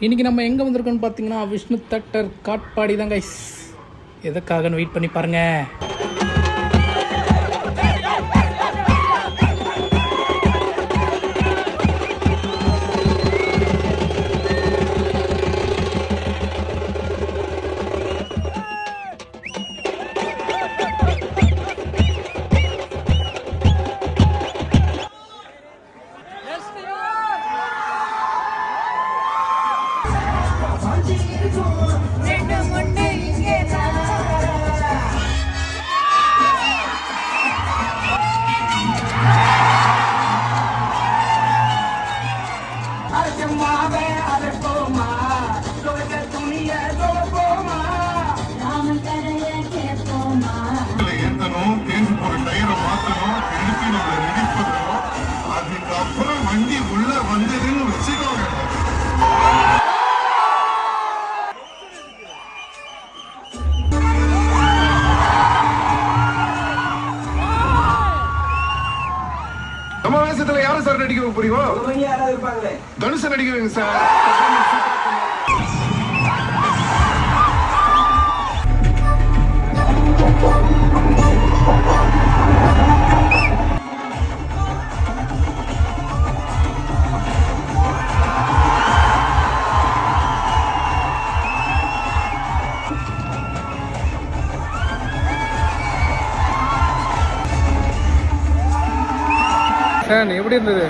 இன்னைக்கு நம்ம எங்க வந்திருக்கோம்னு பாத்தீங்கன்னா விஷ்ணு தேட்டர் காட்பாடி தான் கைஸ். எதுக்காகன்னு வெயிட் பண்ணி பாருங்க. அதுக்கப்புறம் வண்டி உள்ள வந்ததுன்னு வச்சுக்கோங்க. நம்ம வேஷத்துல யாரும் சார் நடிக்க புரியுமோ? தனுஷ நடிக்கிறீங்க சார். எப்படி இருந்தது?